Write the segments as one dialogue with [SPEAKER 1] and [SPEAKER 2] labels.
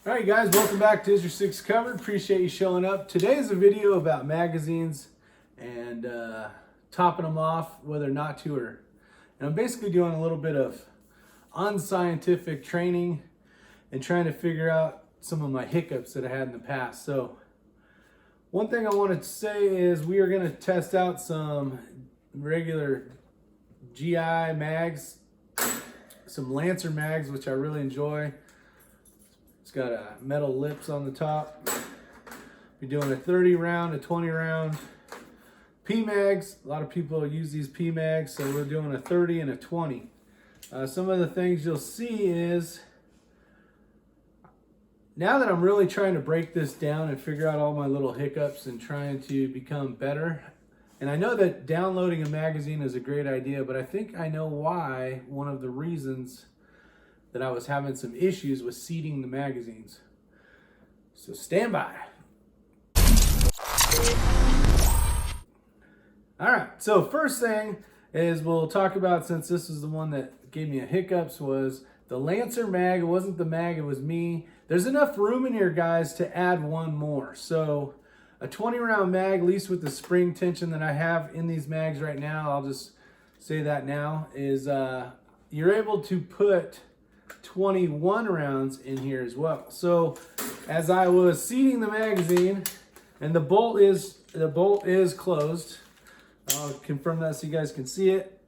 [SPEAKER 1] All right, guys, welcome back to Is Your Six Covered. Appreciate you showing up. Today is a video about magazines and topping them off, whether or not to. And I'm basically doing a little bit of unscientific training and trying to figure out some of my hiccups that I had in the past. So one thing I wanted to say is we are going to test out some regular GI mags, some Lancer mags, which I really enjoy. It's got metal lips on the top. We're doing a 30 round, a 20 round. P-mags, a lot of people use these P-mags, so we're doing a 30 and a 20. Some of the things you'll see is, now that I'm really trying to break this down and figure out all my little hiccups and trying to become better, and I know that downloading a magazine is a great idea, but I think I know why. One of the reasons that I was having some issues with seating the magazines. So stand by. All right, so first thing is we'll talk about, since this is the one that gave me a hiccups, was the Lancer mag. It wasn't the mag, it was me. There's enough room in here, guys, to add one more. So a 20 round mag, at least with the spring tension that I have in these mags right now, I'll just say that now, is you're able to put 21 rounds in here as well. So as I was seating the magazine, and the bolt is closed. I'll confirm that so you guys can see it.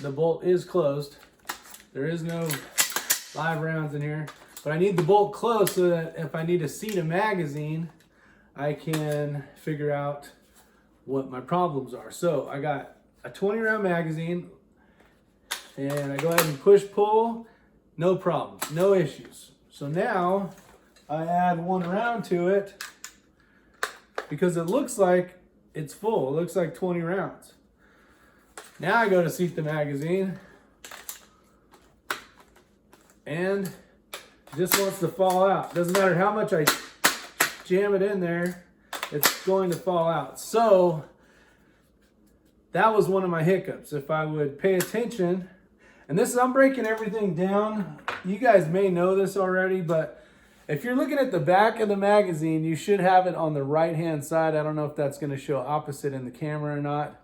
[SPEAKER 1] The bolt is closed. There is no live rounds in here, but I need the bolt closed so that if I need to seat a magazine, I can figure out what my problems are. So I got a 20 round magazine, and I go ahead and push pull. No problem, no issues. So now I add one round to it because it looks like it's full. It looks like 20 rounds. Now I go to seat the magazine and it just wants to fall out. Doesn't matter how much I jam it in there, it's going to fall out. So that was one of my hiccups. If I would pay attention, and this, I'm breaking everything down. You guys may know this already, but if you're looking at the back of the magazine, you should have it on the right-hand side. I don't know if that's going to show opposite in the camera or not.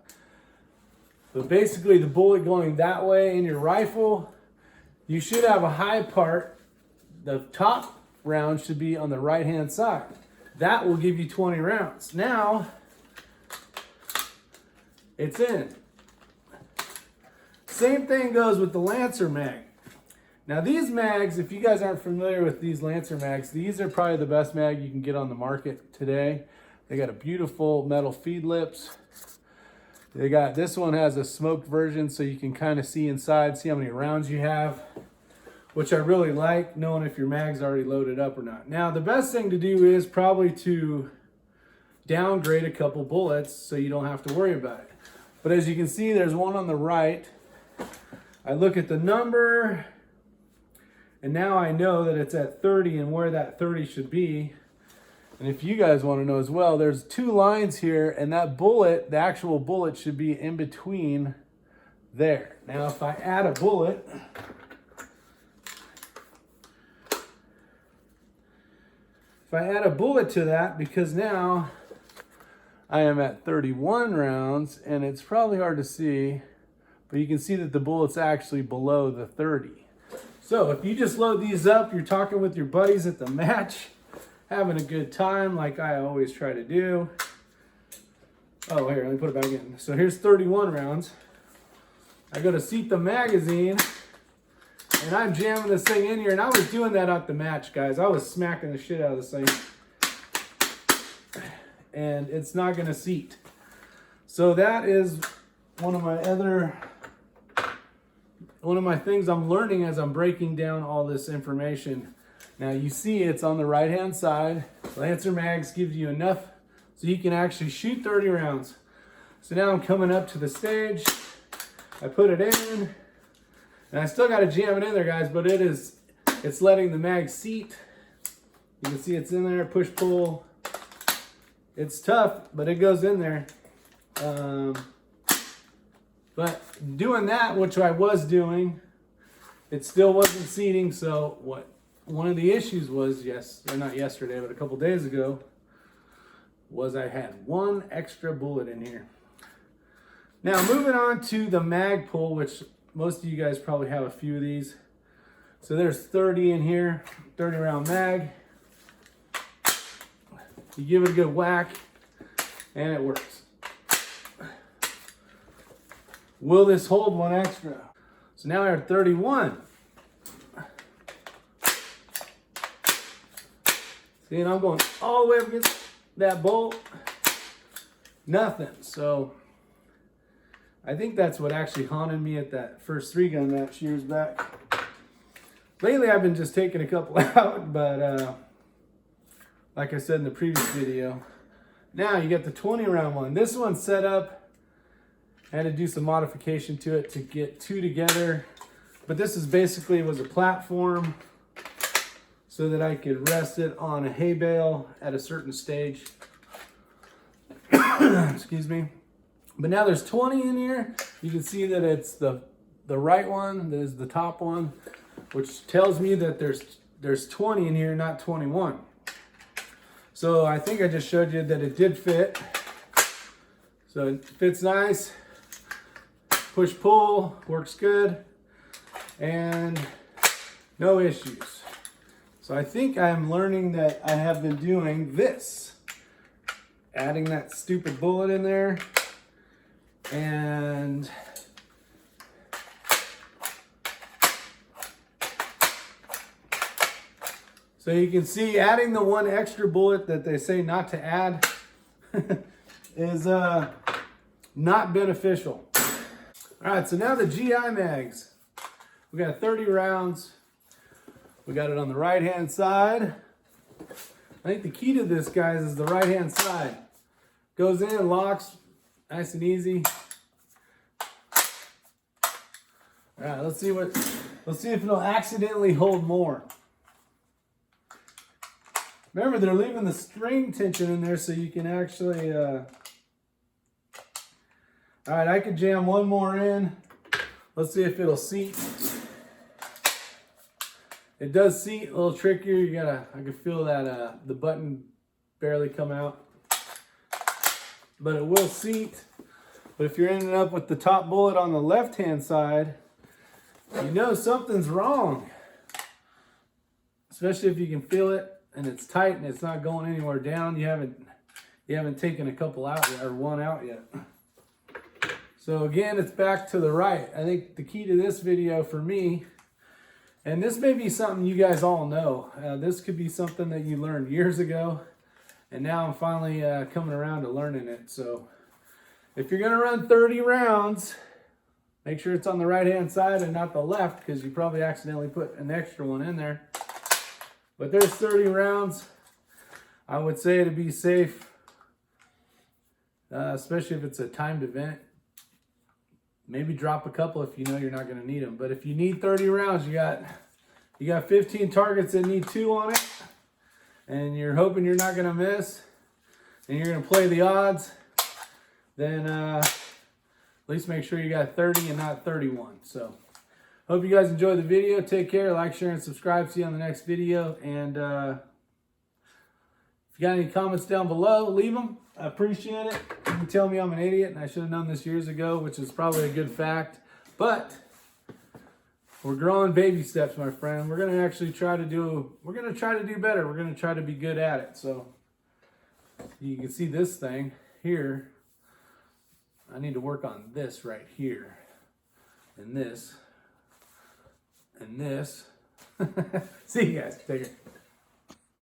[SPEAKER 1] But basically, the bullet going that way in your rifle, you should have a high part. The top round should be on the right-hand side. That will give you 20 rounds. Now, it's in. Same thing goes with the Lancer mag. Now these mags, if you guys aren't familiar with these Lancer mags, these are probably the best mag you can get on the market today. They got a beautiful metal feed lips. This one has a smoked version, so you can kind of see inside, see how many rounds you have, which I really like, knowing if your mag's already loaded up or not. Now the best thing to do is probably to downgrade a couple bullets so you don't have to worry about it. But as you can see, there's one on the right. I look at the number, and now I know that it's at 30 and where that 30 should be. And if you guys want to know as well, there's two lines here, and that bullet, the actual bullet, should be in between there. Now if I add a bullet, to that, because now I am at 31 rounds, and it's probably hard to see, but you can see that the bullet's actually below the 30. So if you just load these up, you're talking with your buddies at the match, having a good time like I always try to do. Oh, here, let me put it back in. So here's 31 rounds. I go to seat the magazine, and I'm jamming this thing in here, and I was doing that at the match, guys. I was smacking the shit out of this thing. And it's not gonna seat. So that is one of my things I'm learning as I'm breaking down all this information. Now you see it's on the right hand side. Lancer mags gives you enough so you can actually shoot 30 rounds. So now I'm coming up to the stage. I put it in, and I still got to jam it in there, guys, but it's letting the mag seat. You can see it's in there, push pull. It's tough, but it goes in there. But doing that, which I was doing, it still wasn't seating. So what one of the issues was, or not yesterday, but a couple days ago, was I had one extra bullet in here. Now moving on to the Magpul, which most of you guys probably have a few of these. So there's 30 in here, 30 round mag. You give it a good whack and it works. Will this hold one extra? So now we're at 31. See, and I'm going all the way up against that bolt. Nothing. So I think that's what actually haunted me at that first 3-gun match years back. Lately I've been just taking a couple out, but like I said in the previous video, now you get the 20 round one. This one's set up. I had to do some modification to it to get 2 together, but this is basically was a platform so that I could rest it on a hay bale at a certain stage. Excuse me. But now there's 20 in here. You can see that it's the right one, that is the top one, which tells me that there's 20 in here, not 21. So I think I just showed you that it did fit. So it fits nice. Push pull works good, and no issues. So I think I'm learning that I have been doing this, adding that stupid bullet in there, and so you can see adding the one extra bullet that they say not to add is not beneficial. All right, so now the GI mags. We got 30 rounds. We got it on the right-hand side. I think the key to this, guys, is the right-hand side. Goes in, locks, nice and easy. All right, let's see if it'll accidentally hold more. Remember, they're leaving the string tension in there so you can actually, all right, I could jam one more in. Let's see if it'll seat. It does seat, a little trickier. I can feel that the button barely come out. But it will seat. But if you're ending up with the top bullet on the left-hand side, you know something's wrong. Especially if you can feel it and it's tight and it's not going anywhere down. You haven't taken a couple out yet, or one out yet. So again, it's back to the right. I think the key to this video for me, and this may be something you guys all know. This could be something that you learned years ago, and now I'm finally coming around to learning it. So if you're gonna run 30 rounds, make sure it's on the right-hand side and not the left, because you probably accidentally put an extra one in there. But there's 30 rounds. I would say to be safe, especially if it's a timed event. Maybe drop a couple if you know you're not going to need them. But if you need 30 rounds, you got 15 targets that need 2 on it, and you're hoping you're not going to miss, and you're going to play the odds, then at least make sure you got 30 and not 31. So hope you guys enjoyed the video. Take care. Like, share, and subscribe. See you on the next video. And if you got any comments down below, leave them. I appreciate it. You can tell me I'm an idiot and I should have known this years ago, which is probably a good fact. But we're growing baby steps, my friend. We're gonna try to do better. We're gonna try to be good at it. So you can see this thing here. I need to work on this right here. And this. And this. See you guys. Take care.